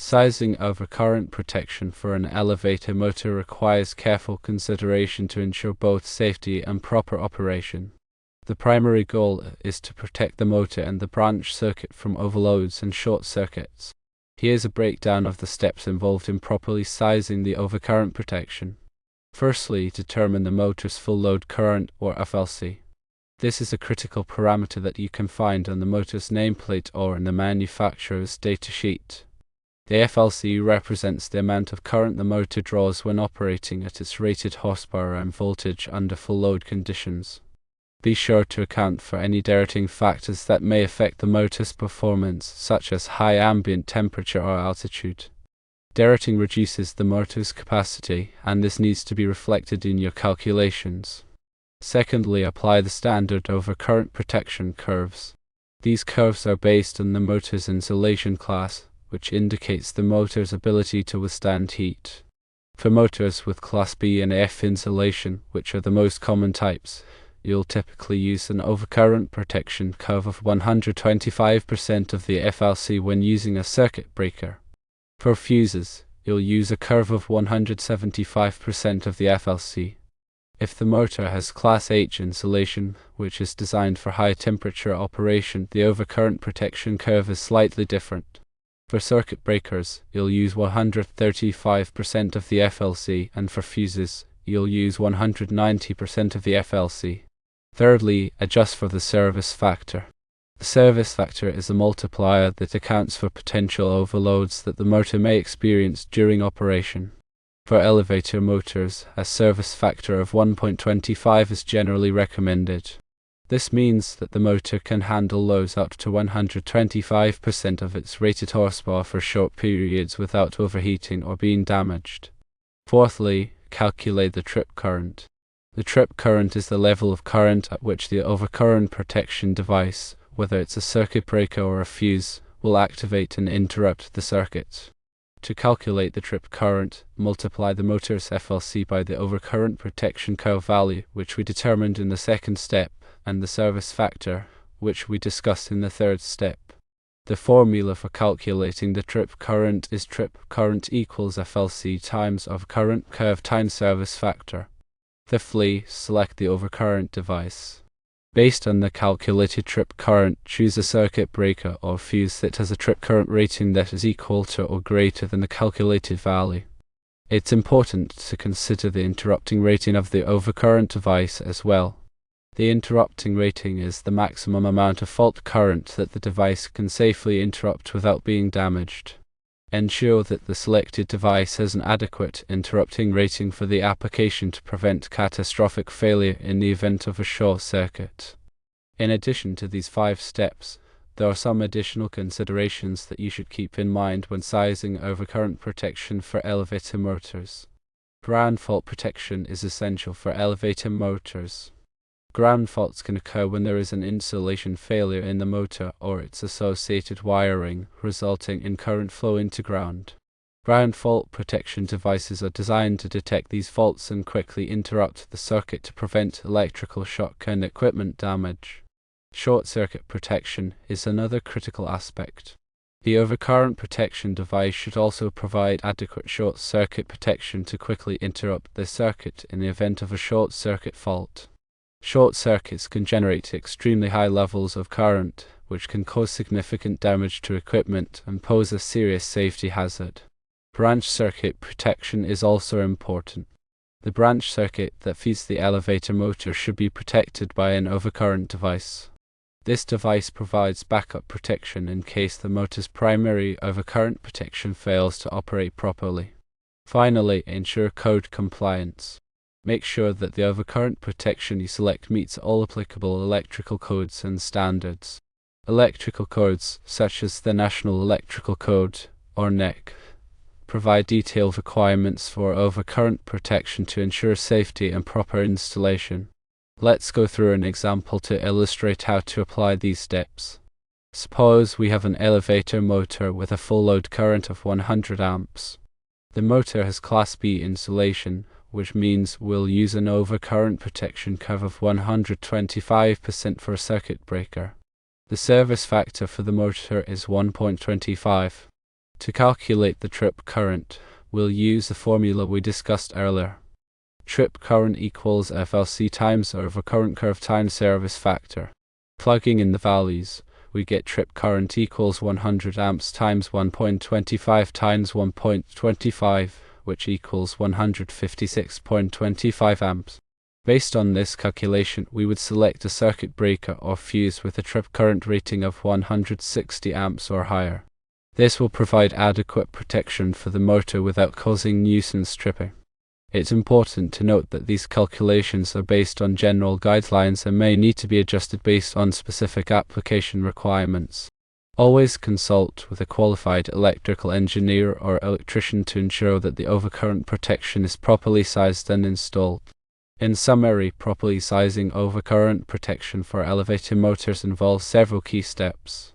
Sizing overcurrent protection for an elevator motor requires careful consideration to ensure both safety and proper operation. The primary goal is to protect the motor and the branch circuit from overloads and short circuits. Here's a breakdown of the steps involved in properly sizing the overcurrent protection. Firstly, determine the motor's full load current, or FLC. This is a critical parameter that you can find on the motor's nameplate or in the manufacturer's datasheet. The FLC represents the amount of current the motor draws when operating at its rated horsepower and voltage under full load conditions. Be sure to account for any directing factors that may affect the motor's performance, such as high ambient temperature or altitude. Directing reduces the motor's capacity, and this needs to be reflected in your calculations. Secondly, apply the standard overcurrent protection curves. These curves are based on the motor's insulation class, which indicates the motor's ability to withstand heat. For motors with Class B and F insulation, which are the most common types, you'll typically use an overcurrent protection curve of 125% of the FLC when using a circuit breaker. For fuses, you'll use a curve of 175% of the FLC. If the motor has Class H insulation, which is designed for high temperature operation, the overcurrent protection curve is slightly different. For circuit breakers, you'll use 135% of the FLC, and for fuses, you'll use 190% of the FLC. Thirdly, adjust for the service factor. The service factor is a multiplier that accounts for potential overloads that the motor may experience during operation. For elevator motors, a service factor of 1.25 is generally recommended. This means that the motor can handle loads up to 125% of its rated horsepower for short periods without overheating or being damaged. Fourthly, calculate the trip current. The trip current is the level of current at which the overcurrent protection device, whether it's a circuit breaker or a fuse, will activate and interrupt the circuit. To calculate the trip current, multiply the motor's FLC by the overcurrent protection curve value, which we determined in the second step, and the service factor, which we discussed in the third step. The formula for calculating the trip current is trip current equals FLC times overcurrent curve times service factor. Fifthly, select the overcurrent device. Based on the calculated trip current, choose a circuit breaker or fuse that has a trip current rating that is equal to or greater than the calculated value. It's important to consider the interrupting rating of the overcurrent device as well. The interrupting rating is the maximum amount of fault current that the device can safely interrupt without being damaged. Ensure that the selected device has an adequate interrupting rating for the application to prevent catastrophic failure in the event of a short circuit. In addition to these 5 steps, there are some additional considerations that you should keep in mind when sizing overcurrent protection for elevator motors. Ground fault protection is essential for elevator motors. Ground faults can occur when there is an insulation failure in the motor or its associated wiring, resulting in current flow into ground. Ground fault protection devices are designed to detect these faults and quickly interrupt the circuit to prevent electrical shock and equipment damage. Short circuit protection is another critical aspect. The overcurrent protection device should also provide adequate short circuit protection to quickly interrupt the circuit in the event of a short circuit fault. Short circuits can generate extremely high levels of current, which can cause significant damage to equipment and pose a serious safety hazard. Branch circuit protection is also important. The branch circuit that feeds the elevator motor should be protected by an overcurrent device. This device provides backup protection in case the motor's primary overcurrent protection fails to operate properly. Finally, ensure code compliance. Make sure that the overcurrent protection you select meets all applicable electrical codes and standards. Electrical codes, such as the National Electrical Code, or NEC, provide detailed requirements for overcurrent protection to ensure safety and proper installation. Let's go through an example to illustrate how to apply these steps. Suppose we have an elevator motor with a full load current of 100 amps. The motor has Class B insulation, which means we'll use an overcurrent protection curve of 125% for a circuit breaker. The service factor for the motor is 1.25. To calculate the trip current, we'll use the formula we discussed earlier. Trip current equals FLC times overcurrent curve times service factor. Plugging in the values, we get trip current equals 100 amps times 1.25 times 1.25, which equals 156.25 amps. Based on this calculation, we would select a circuit breaker or fuse with a trip current rating of 160 amps or higher. This will provide adequate protection for the motor without causing nuisance tripping. It's important to note that these calculations are based on general guidelines and may need to be adjusted based on specific application requirements. Always consult with a qualified electrical engineer or electrician to ensure that the overcurrent protection is properly sized and installed. In summary, properly sizing overcurrent protection for elevator motors involves several key steps.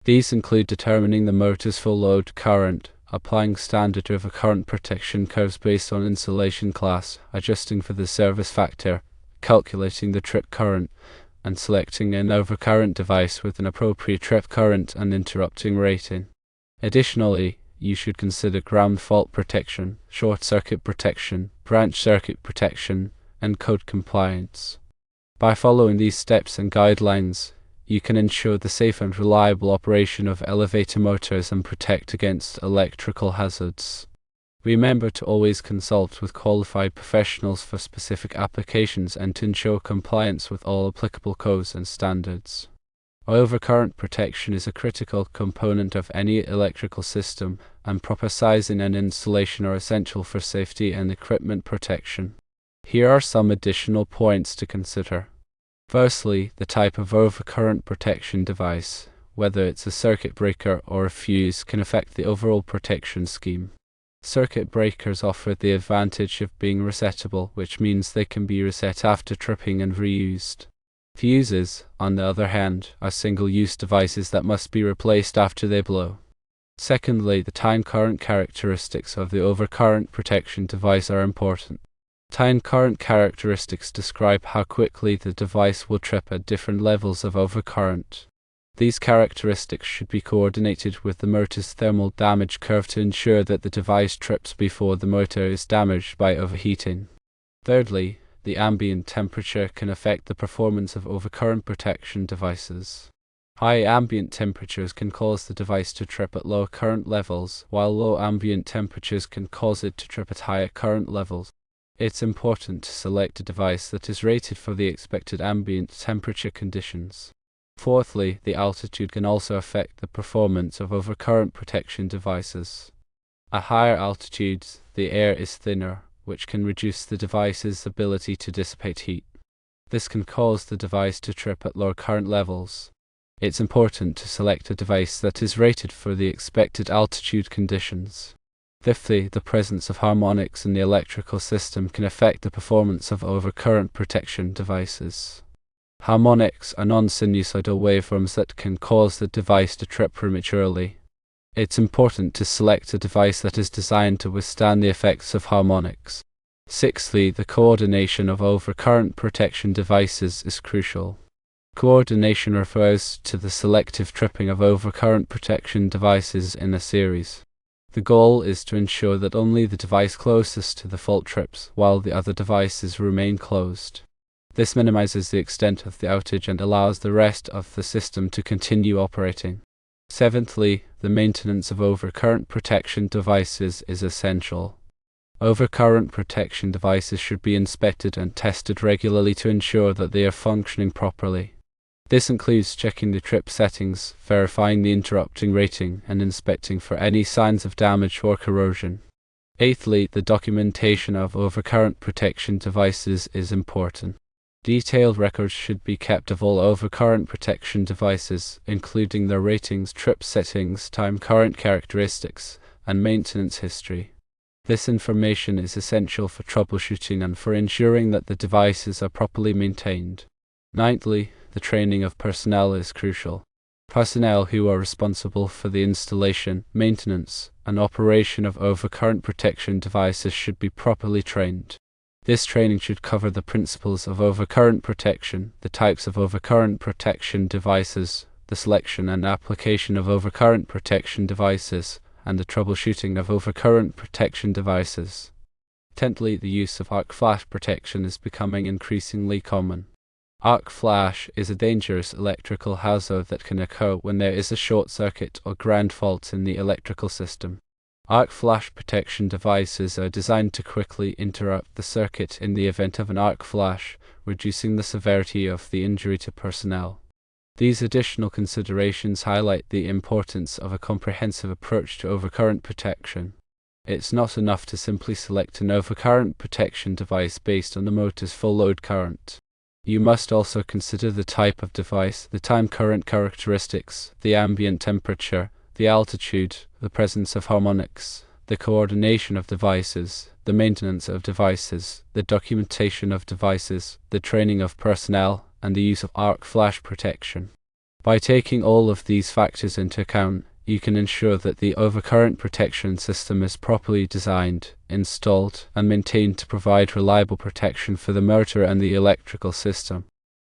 These include determining the motor's full load current, applying standard overcurrent protection curves based on insulation class, adjusting for the service factor, calculating the trip current, and selecting an overcurrent device with an appropriate trip current and interrupting rating. Additionally, you should consider ground fault protection, short circuit protection, branch circuit protection, and code compliance. By following these steps and guidelines, you can ensure the safe and reliable operation of elevator motors and protect against electrical hazards. Remember to always consult with qualified professionals for specific applications and to ensure compliance with all applicable codes and standards. Overcurrent protection is a critical component of any electrical system, and proper sizing and installation are essential for safety and equipment protection. Here are some additional points to consider. Firstly, the type of overcurrent protection device, whether it's a circuit breaker or a fuse, can affect the overall protection scheme. Circuit breakers offer the advantage of being resettable, which means they can be reset after tripping and reused. Fuses, on the other hand, are single-use devices that must be replaced after they blow. Secondly, the time current characteristics of the overcurrent protection device are important. Time current characteristics describe how quickly the device will trip at different levels of overcurrent. These characteristics should be coordinated with the motor's thermal damage curve to ensure that the device trips before the motor is damaged by overheating. Thirdly, the ambient temperature can affect the performance of overcurrent protection devices. High ambient temperatures can cause the device to trip at low current levels, while low ambient temperatures can cause it to trip at higher current levels. It's important to select a device that is rated for the expected ambient temperature conditions. Fourthly, the altitude can also affect the performance of overcurrent protection devices. At higher altitudes, the air is thinner, which can reduce the device's ability to dissipate heat. This can cause the device to trip at lower current levels. It's important to select a device that is rated for the expected altitude conditions. Fifthly, the presence of harmonics in the electrical system can affect the performance of overcurrent protection devices. Harmonics are non-sinusoidal waveforms that can cause the device to trip prematurely. It's important to select a device that is designed to withstand the effects of harmonics. Sixthly, the coordination of overcurrent protection devices is crucial. Coordination refers to the selective tripping of overcurrent protection devices in a series. The goal is to ensure that only the device closest to the fault trips, while the other devices remain closed. This minimizes the extent of the outage and allows the rest of the system to continue operating. Seventhly, the maintenance of overcurrent protection devices is essential. Overcurrent protection devices should be inspected and tested regularly to ensure that they are functioning properly. This includes checking the trip settings, verifying the interrupting rating, and inspecting for any signs of damage or corrosion. Eighthly, the documentation of overcurrent protection devices is important. Detailed records should be kept of all overcurrent protection devices, including their ratings, trip settings, time current characteristics, and maintenance history. This information is essential for troubleshooting and for ensuring that the devices are properly maintained. Ninthly, the training of personnel is crucial. Personnel who are responsible for the installation, maintenance, and operation of overcurrent protection devices should be properly trained. This training should cover the principles of overcurrent protection, the types of overcurrent protection devices, the selection and application of overcurrent protection devices, and the troubleshooting of overcurrent protection devices. Tenthly, the use of arc flash protection is becoming increasingly common. Arc flash is a dangerous electrical hazard that can occur when there is a short circuit or ground fault in the electrical system. Arc flash protection devices are designed to quickly interrupt the circuit in the event of an arc flash, reducing the severity of the injury to personnel. These additional considerations highlight the importance of a comprehensive approach to overcurrent protection. It's not enough to simply select an overcurrent protection device based on the motor's full load current. You must also consider the type of device, the time current characteristics, the ambient temperature, the altitude, the presence of harmonics, the coordination of devices, the maintenance of devices, the documentation of devices, the training of personnel, and the use of arc flash protection. By taking all of these factors into account, you can ensure that the overcurrent protection system is properly designed, installed, and maintained to provide reliable protection for the motor and the electrical system.